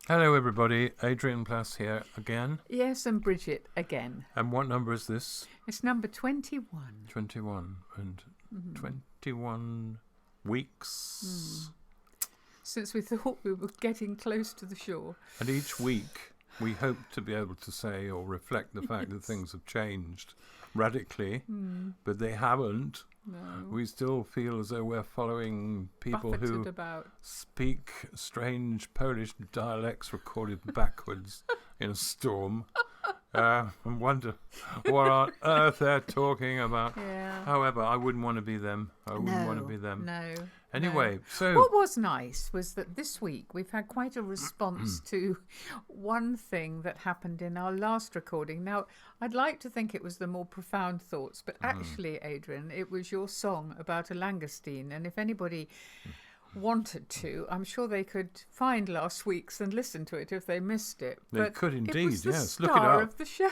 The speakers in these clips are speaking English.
Hello, everybody. Adrian Plass here again. Yes, and Bridget again. And what number is this? It's number 21. 21. And 21 weeks. Since we thought we were getting close to the shore. And each week we hope to be able to say or reflect the fact that things have changed radically, but they haven't. No. We still feel as though we're following people who speak strange Polish dialects recorded backwards in a storm. And wonder what on earth they're talking about. Yeah. However, I wouldn't want to be them. No. Anyway, so what was nice was that this week we've had quite a response to one thing that happened in our last recording. Now, I'd like to think it was the more profound thoughts, but actually, Adrian, it was your song about a langoustine. And if anybody wanted to, I'm sure they could find last week's and listen to it if they missed it. They could indeed, it was the yes. Star Look it up. Of the show.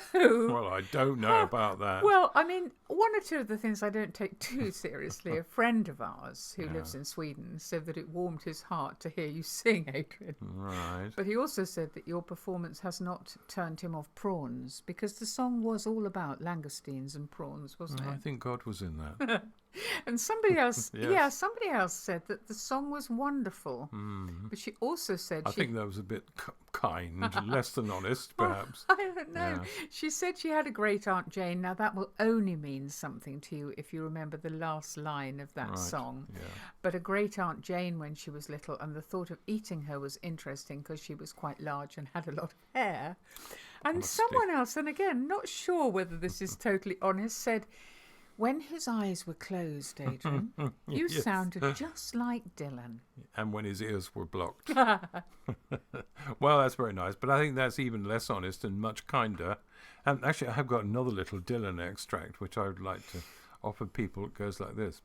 Well, I don't know about that. Well, I mean, one or two of the things I don't take too seriously. A friend of ours who lives in Sweden said that it warmed his heart to hear you sing, Adrian. Right. But he also said that your performance has not turned him off prawns, because the song was all about langoustines and prawns, wasn't it? I think God was in that. And somebody else, Yes. somebody else said that the song was wonderful. But she also said I think that was a bit kind, less than honest, perhaps. I don't know. Yeah. She said she had a great Aunt Jane. Now, that will only mean something to you if you remember the last line of that song. Yeah. But a great Aunt Jane when she was little, and the thought of eating her was interesting because she was quite large and had a lot of hair. And Honesty. someone else, and again, not sure whether this is totally honest, said, when his eyes were closed, Adrian, you Yes. sounded just like Dylan. And when his ears were blocked. Well, that's very nice, but I think that's even less honest and much kinder. And actually, I have got another little Dylan extract, which I would like to offer people. It goes like this.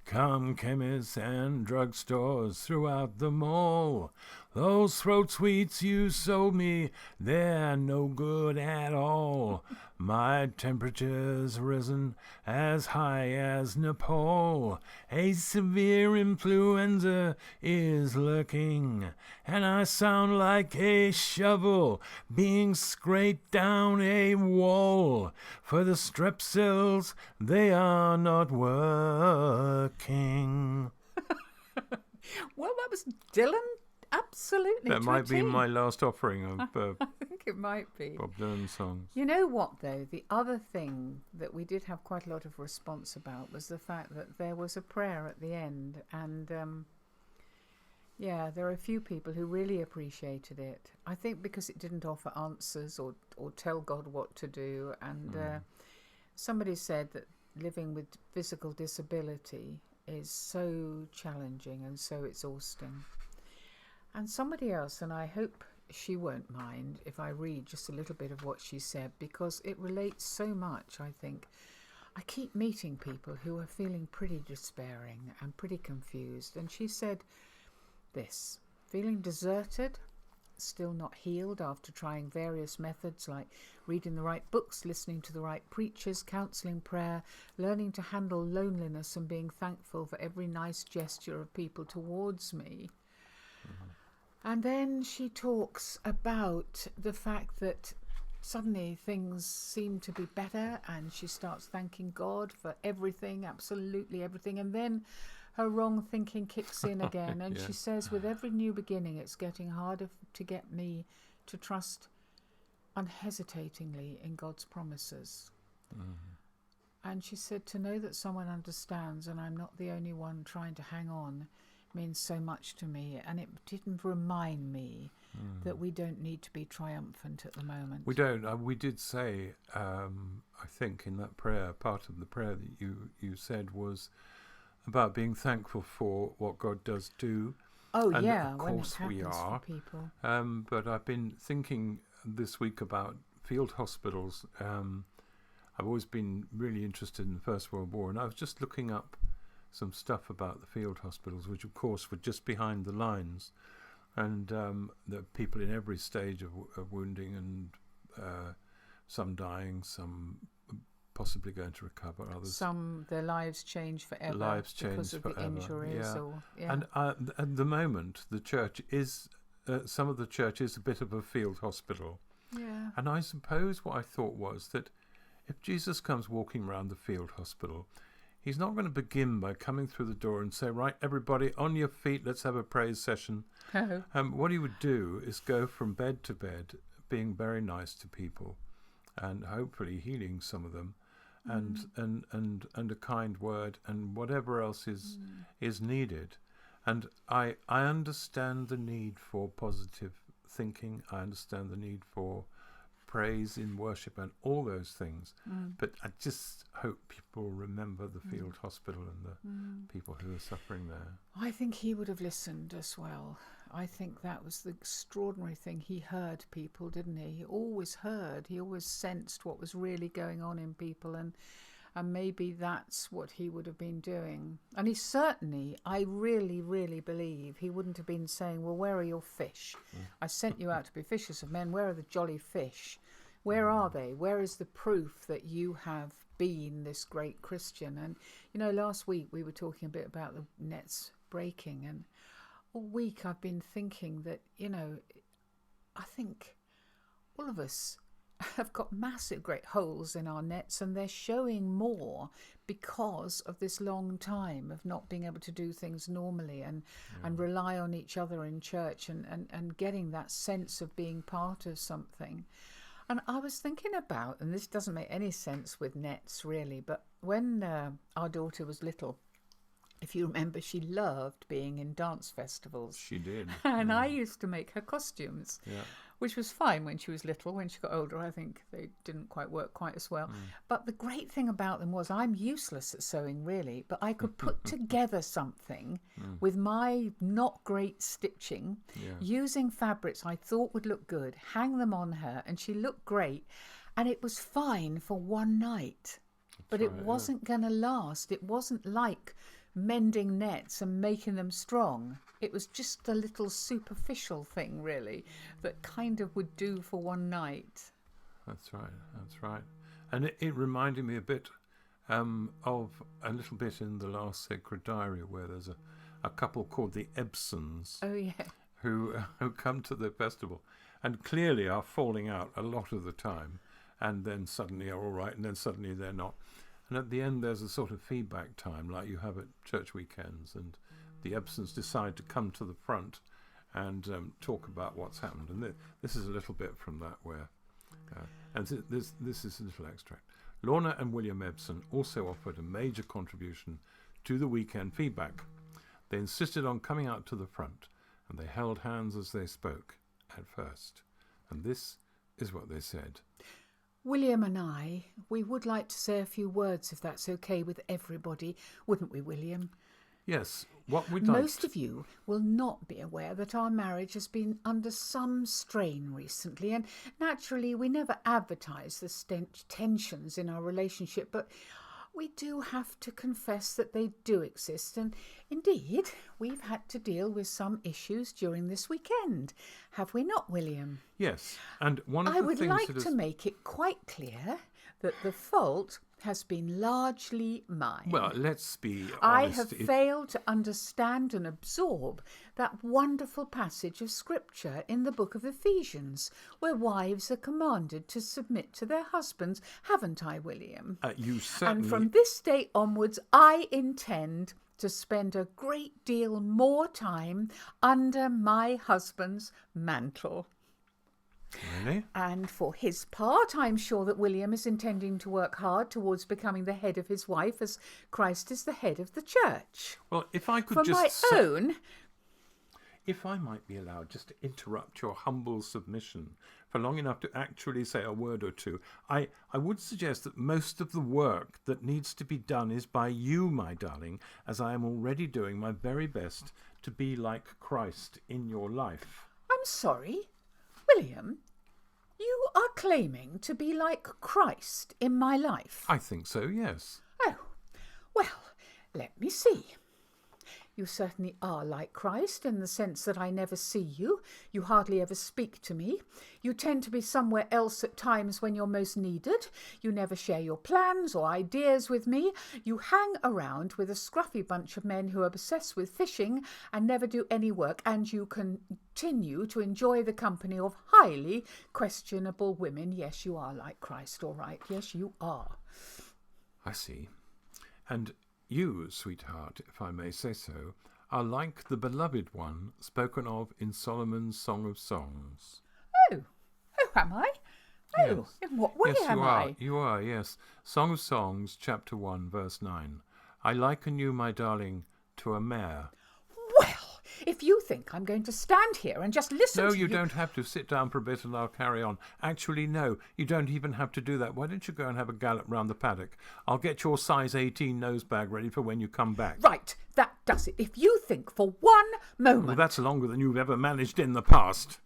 Come, chemists and drugstores throughout the mall. Those throat sweets you sold me, they're no good at all. My temperature's risen as high as Nepal. A severe influenza is lurking, and I sound like a shovel being scraped down a wall. For the strepsils, they are not working. Well, that was Dylan. Absolutely. That might be 13. my last offering of I think it might be. Bob Dylan songs. You know what, though? The other thing that we did have quite a lot of response about was the fact that there was a prayer at the end. And, there are a few people who really appreciated it. I think because it didn't offer answers or tell God what to do. And somebody said that living with physical disability is so challenging and so exhausting. And somebody else, and I hope she won't mind if I read just a little bit of what she said, because it relates so much, I think. I keep meeting people who are feeling pretty despairing and pretty confused. And she said this: feeling deserted, still not healed after trying various methods like reading the right books, listening to the right preachers, counselling, prayer, learning to handle loneliness and being thankful for every nice gesture of people towards me. And then she talks about the fact that suddenly things seem to be better, and she starts thanking God for everything, absolutely everything. And then her wrong thinking kicks in again. And she says, with every new beginning, it's getting harder to get me to trust unhesitatingly in God's promises. And she said, to know that someone understands and I'm not the only one trying to hang on means so much to me, and it didn't remind me that we don't need to be triumphant at the moment. We don't. We did say, I think in that prayer, part of the prayer that you said was about being thankful for what God does do. Oh, and yeah, of when course it happens we are. for people. But I've been thinking this week about field hospitals. I've always been really interested in the First World War, and I was just looking up some stuff about the field hospitals, which of course were just behind the lines, and there are people in every stage of wounding, and some dying, some possibly going to recover, others Some, their lives change forever because of the injuries. Yeah. Or, And at the moment the church is some of the church is a bit of a field hospital. Yeah. And I suppose what I thought was that if Jesus comes walking around the field hospital, he's not going to begin by coming through the door and say, right, everybody on your feet, let's have a praise session. What he would do is go from bed to bed, being very nice to people and hopefully healing some of them, and a kind word and whatever else is needed. And I understand the need for positive thinking. I understand the need for praise in worship and all those things. But I just hope people remember the field hospital and the people who are suffering there. I think he would have listened as well. I think that was the extraordinary thing. He heard people, didn't he? He always heard. He always sensed what was really going on in people, and maybe that's what he would have been doing. And he certainly, I really, really believe he wouldn't have been saying, well, where are your fish? I sent you out to be fishers of men. Where are the jolly fish? Where are they? Where is the proof that you have been this great Christian? And, last week we were talking a bit about the nets breaking, and all week I've been thinking that, I think all of us have got massive great holes in our nets, and they're showing more because of this long time of not being able to do things normally and rely on each other in church and getting that sense of being part of something. And I was thinking about, and this doesn't make any sense with nets really, but when our daughter was little, if you remember, she loved being in dance festivals. She did. And I used to make her costumes, Yeah. which was fine when she was little. When she got older, I think they didn't quite work quite as well. But the great thing about them was I'm useless at sewing, really, but I could put together something with my not great stitching, using fabrics I thought would look good, hang them on her, and she looked great. And it was fine for one night. But it wasn't going to last. It wasn't like mending nets and making them strong. It was just a little superficial thing, really, that kind of would do for one night. That's right. And it reminded me a bit of a little bit in the Last Sacred Diary, where there's a couple called the Ebsons. Oh, yeah. Who come to the festival and clearly are falling out a lot of the time, and then suddenly are all right, and then suddenly they're not. And at the end, there's a sort of feedback time like you have at church weekends, and the Ebsons decide to come to the front and talk about what's happened. And this is a little bit from that, where, and this is a little extract. Lorna and William Ebson also offered a major contribution to the weekend feedback. They insisted on coming out to the front, and they held hands as they spoke at first. And this is what they said. William and I, we would like to say a few words, if that's okay with everybody, wouldn't we, William? Yes, what we'd like... Most of you will not be aware that our marriage has been under some strain recently, and naturally we never advertise the tensions in our relationship, but we do have to confess that they do exist, and indeed we've had to deal with some issues during this weekend. Have we not, William? Yes, and one of the things I would like to make it quite clear that the fault has been largely mine. Well, let's be honest. I have failed to understand and absorb that wonderful passage of Scripture in the book of Ephesians, where wives are commanded to submit to their husbands. Haven't I, William? You certainly... And from this day onwards, I intend to spend a great deal more time under my husband's mantle. Really? And for his part, I'm sure that William is intending to work hard towards becoming the head of his wife, as Christ is the head of the church. Well, if I could For just... my own... If I might be allowed just to interrupt your humble submission for long enough to actually say a word or two, I would suggest that most of the work that needs to be done is by you, my darling, as I am already doing my very best to be like Christ in your life. I'm sorry, William, you are claiming to be like Christ in my life? I think so, yes. Oh, well, let me see. You certainly are like Christ in the sense that I never see you. You hardly ever speak to me. You tend to be somewhere else at times when you're most needed. You never share your plans or ideas with me. You hang around with a scruffy bunch of men who are obsessed with fishing and never do any work. And you continue to enjoy the company of highly questionable women. Yes, you are like Christ, all right. Yes, you are. I see. And you, sweetheart, if I may say so, are like the beloved one spoken of in Solomon's Song of Songs. Oh, am I? Oh, Yes. in what way Yes, am you are. I? You are, yes. Song of Songs, chapter 1, verse 9. I liken you, my darling, to a mare. Well, if you think I'm going to stand here and just listen No, to you don't have to. Sit down for a bit and I'll carry on. Actually, no, you don't even have to do that. Why don't you go and have a gallop round the paddock? I'll get your size 18 nose bag ready for when you come back. Right, that does it. If you think for one moment... Well, that's longer than you've ever managed in the past.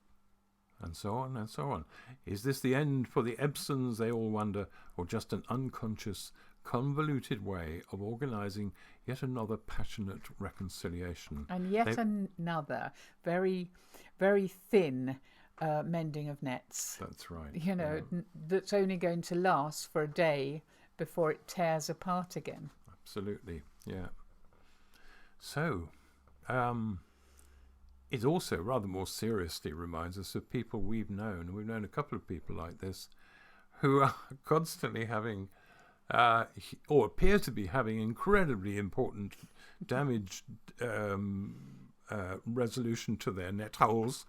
And so on and so on. Is this the end for the Ebsons, they all wonder, or just an unconscious, convoluted way of organising yet another passionate reconciliation? And yet another very, very thin mending of nets. That's right. You know, that's only going to last for a day before it tears apart again. Absolutely, yeah. So, it also rather more seriously reminds us of people we've known. We've known a couple of people like this who are constantly having, or appear to be having, incredibly important damage resolution to their net holes.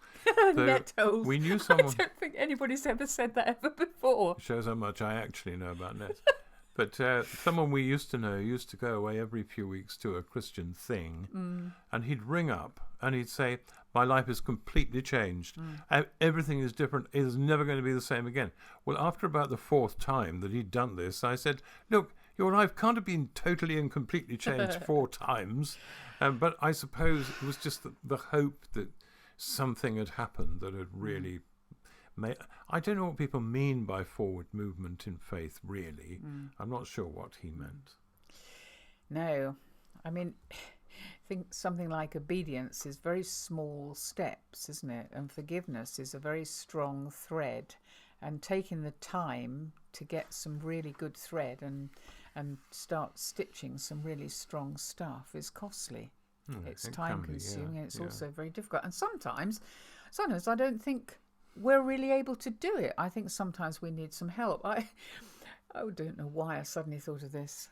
Net holes. We knew someone... I don't think anybody's ever said that ever before. Shows how much I actually know about nets. But someone we used to know used to go away every few weeks to a Christian thing, and he'd ring up and he'd say, my life is completely changed. Everything is different. It is never going to be the same again. Well, after about the fourth time that he'd done this, I said, look, your life can't have been totally and completely changed 4 times. But I suppose it was just the hope that something had happened that had really... I don't know what people mean by forward movement in faith, really. I'm not sure what he meant. No. I mean, I think something like obedience is very small steps, isn't it? And forgiveness is a very strong thread. And taking the time to get some really good thread and start stitching some really strong stuff is costly. It's time consuming, and it's also very difficult. And sometimes I don't think we're really able to do it. I think sometimes we need some help. I don't know why I suddenly thought of this.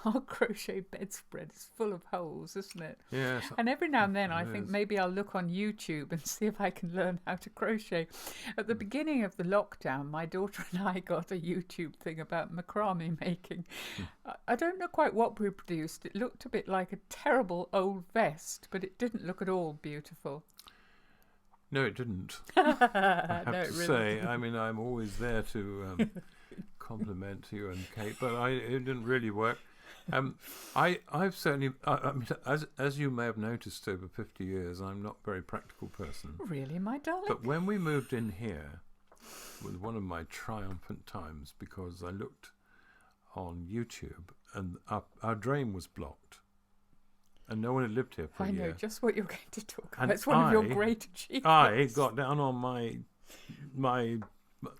Our crochet bedspread is full of holes, isn't it? Yes. And every now and then I think maybe I'll look on YouTube and see if I can learn how to crochet. At the beginning of the lockdown, my daughter and I got a YouTube thing about macrame making. I don't know quite what we produced. It looked a bit like a terrible old vest, but it didn't look at all beautiful. No, it didn't. I have to say. I mean, I'm always there to compliment you and Kate, but it didn't really work. I've certainly, I mean, as you may have noticed over 50 years, I'm not a very practical person. Really, my darling? But when we moved in here, was one of my triumphant times, because I looked on YouTube and our drain was blocked. And no one had lived here for a year. I know just what you're going to talk about. And it's one of your great achievements. I got down on my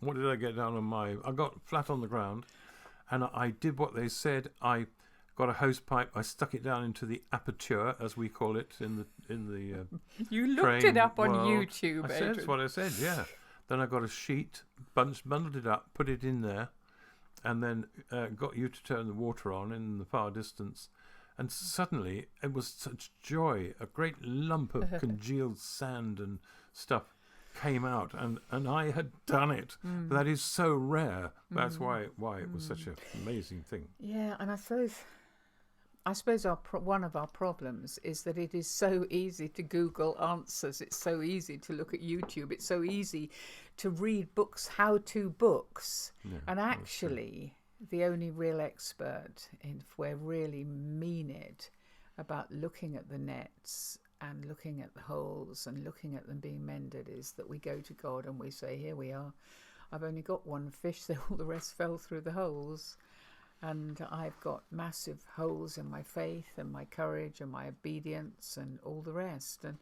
what did I get down on my? I got flat on the ground, and I did what they said. I got a hose pipe. I stuck it down into the aperture, as we call it, in the. You looked it up on YouTube. That's what I said. Yeah. Then I got a sheet, bundled it up, put it in there, and then got you to turn the water on in the far distance. And suddenly, it was such joy. A great lump of congealed sand and stuff came out, and I had done it. That is so rare. That's why it was such an amazing thing. Yeah, and I suppose one of our problems is that it is so easy to Google answers. It's so easy to look at YouTube. It's so easy to read books, how-to books. Yeah, and actually, the only real expert, if we really mean it, about looking at the nets and looking at the holes and looking at them being mended is that we go to God and we say, here we are. I've only got one fish, so all the rest fell through the holes. And I've got massive holes in my faith and my courage and my obedience and all the rest. And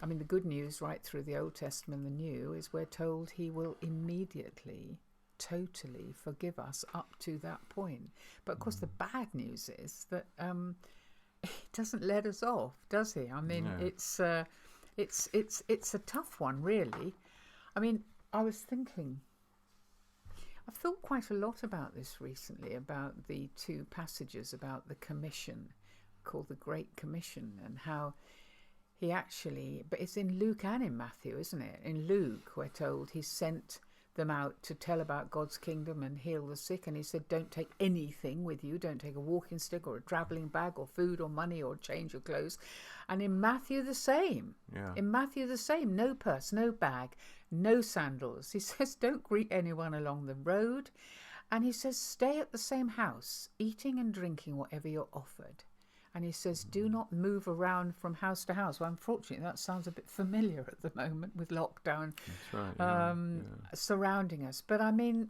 I mean, the good news right through the Old Testament and the New is we're told he will immediately, totally forgive us up to that point. But of course, the bad news is that he doesn't let us off, does he? I mean, No. it's a tough one, really. I mean, I've thought quite a lot about this recently, about the two passages about the commission, called the Great Commission, and how he actually, but it's in Luke and in Matthew, isn't it? In Luke, we're told he sent them out to tell about God's kingdom and heal the sick, and he said, don't take anything with you, don't take a walking stick or a travelling bag or food or money or change of clothes. And in Matthew the same. In Matthew the same, no purse, no bag, no sandals. He says, don't greet anyone along the road. And he says, stay at the same house, eating and drinking whatever you're offered. And he says, do not move around from house to house. Well, unfortunately, that sounds a bit familiar at the moment with lockdown surrounding us. But I mean,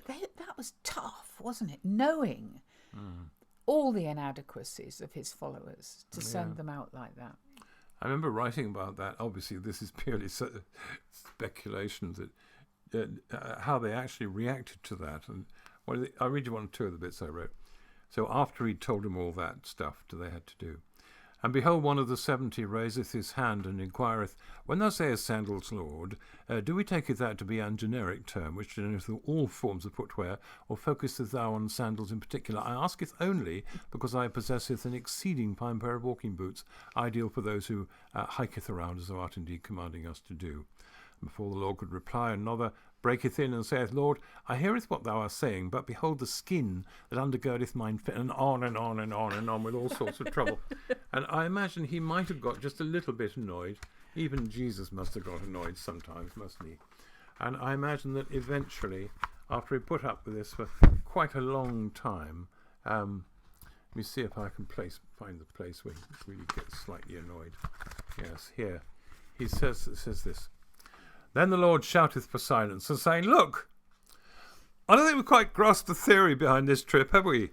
that was tough, wasn't it? Knowing all the inadequacies of his followers to send them out like that. I remember writing about that. Obviously, this is purely speculation that how they actually reacted to that. And I'll read you one or two of the bits I wrote. So after he'd told them all that stuff they had to do. And behold, one of the 70 raiseth his hand and inquireth, when thou sayest sandals, Lord, do we take that to be an generic term, which denoteth all forms of footwear, or focuseth thou on sandals in particular? I asketh only, because I possesseth an exceeding fine pair of walking boots, ideal for those who hiketh around, as thou art indeed commanding us to do. And before the Lord could reply, another breaketh in and saith, Lord, I heareth what thou art saying, but behold the skin that undergirdeth mine feet, and on and on and on and on with all sorts of trouble. And I imagine he might have got just a little bit annoyed. Even Jesus must have got annoyed sometimes, mustn't he? And I imagine that eventually, after he put up with this for quite a long time, let me see if I can find the place where he really gets slightly annoyed. Yes, here. He says this. Then the Lord shouteth for silence, and saying, Look, I don't think we've quite grasped the theory behind this trip, have we?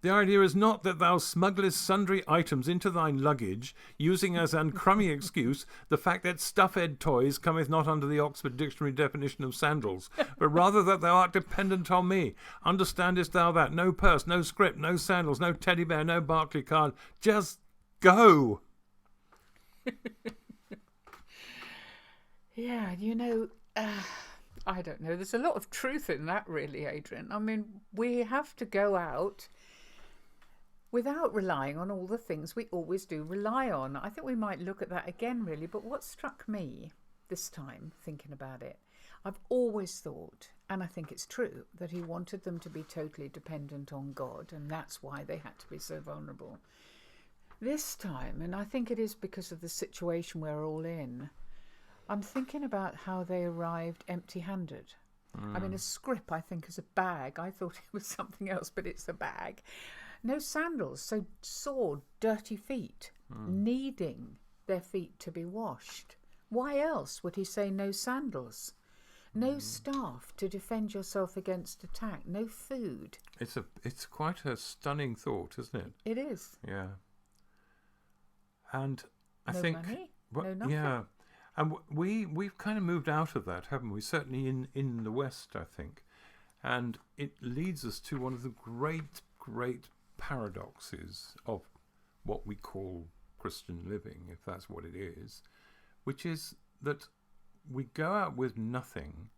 The idea is not that thou smugglest sundry items into thine luggage, using as an crummy excuse the fact that stuff-ed toys cometh not under the Oxford Dictionary definition of sandals, but rather that thou art dependent on me. Understandest thou that? No purse, no script, no sandals, no teddy bear, no Barclay card. Just go. Yeah, I don't know. There's a lot of truth in that, really, Adrian. I mean, we have to go out without relying on all the things we always do rely on. I think we might look at that again, really. But what struck me this time, thinking about it, I've always thought, and I think it's true, that he wanted them to be totally dependent on God, and that's why they had to be so vulnerable. This time, and I think it is because of the situation we're all in, I'm thinking about how they arrived empty-handed. I mean, a scrip, I think, is a bag. I thought it was something else, but it's a bag. No sandals, so sore, dirty feet, needing their feet to be washed. Why else would he say no sandals? No staff to defend yourself against attack. No food. It's quite a stunning thought, isn't it? It is. Yeah. And I no think... money? No nothing? Yeah. And we've kind of moved out of that, haven't we? Certainly in the West, I think. And it leads us to one of the great, great paradoxes of what we call Christian living, if that's what it is, which is that we go out with nothing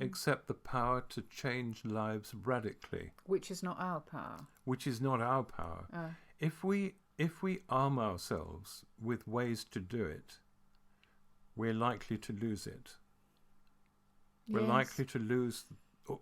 except the power to change lives radically. Which is not our power. Which is not our power. If we arm ourselves with ways to do it, we're likely to lose it. We're likely to lose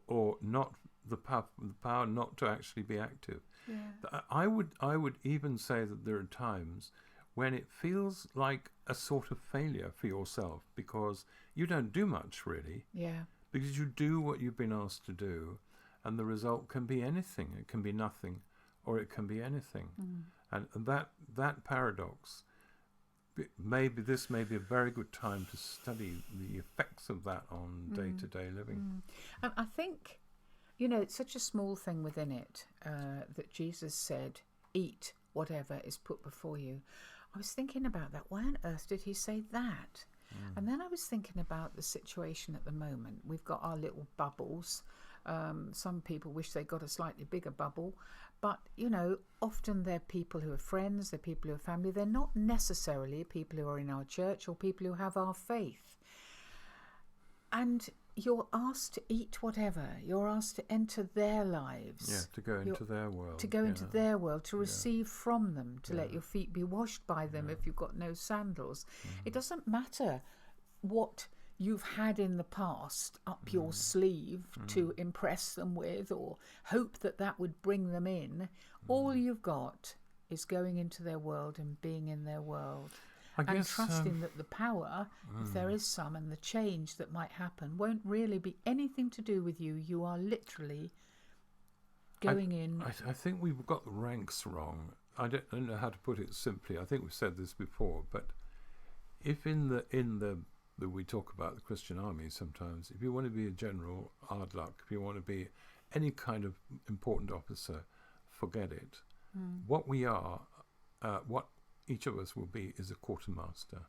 or not the power not to actually be active. Yeah. I would even say that there are times when it feels like a sort of failure for yourself because you don't do much really. Yeah. Because you do what you've been asked to do, and the result can be anything. It can be nothing, or it can be anything. And that paradox. This may be a very good time to study the effects of that on day-to-day living. And I think You know, it's such a small thing within it that Jesus said, eat whatever is put before you. I was thinking about that. Why on earth did he say that? And then I was thinking about the situation at the moment. We've got our little bubbles. Some people wish they got a slightly bigger bubble. But, you know, often they're people who are friends, they're people who are family. They're not necessarily people who are in our church or people who have our faith. And you're asked to eat whatever. You're asked to enter their lives. Yeah, to go into their world. To go into their world, to receive from them, to let your feet be washed by them if you've got no sandals. It doesn't matter what you've had in the past up your sleeve to impress them with or hope that that would bring them in. All you've got is going into their world and being in their world. And trusting that the power, if there is some, and the change that might happen won't really be anything to do with you. You are literally going in. I think we've got the ranks wrong. I don't know how to put it simply. I think we've said this before, but if in the we talk about the Christian army sometimes, if you want to be a general, hard luck. If you want to be any kind of important officer, forget it. What we are, what each of us will be, is a quartermaster.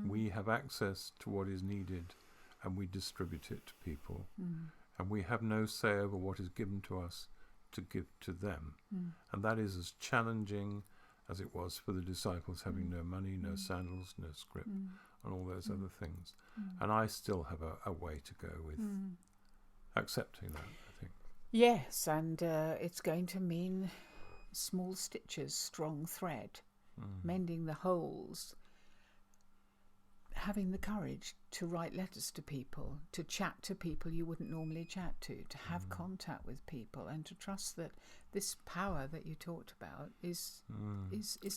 We have access to what is needed and we distribute it to people. And we have no say over what is given to us to give to them. And that is as challenging as it was for the disciples having no money, no sandals, no scrip, and all those other things. And I still have a way to go with accepting that, I think. Yes, and it's going to mean small stitches, strong thread, mending the holes, having the courage to write letters to people, to chat to people you wouldn't normally chat to have contact with people, and to trust that this power that you talked about is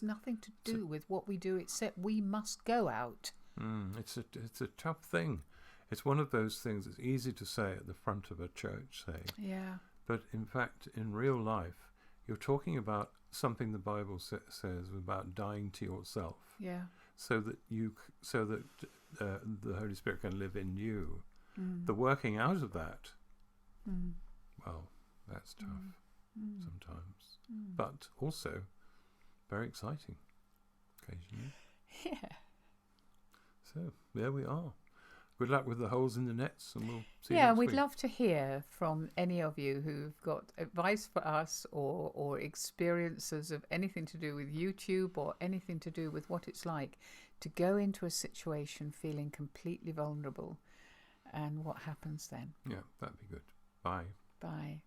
nothing to do with what we do, except we must go out. It's a tough thing. It's one of those things that's easy to say at the front of a church, say. Yeah. But in fact, in real life, you're talking about something the Bible says about dying to yourself. Yeah. So that the Holy Spirit can live in you. The working out of that, well, that's tough sometimes, but also very exciting occasionally. Yeah. So there we are. Good luck with the holes in the nets, and we'll see. Yeah, next we'd week. love to hear from any of you who've got advice for us or experiences of anything to do with YouTube or anything to do with what it's like to go into a situation feeling completely vulnerable, and what happens then. Yeah, that'd be good. Bye. Bye.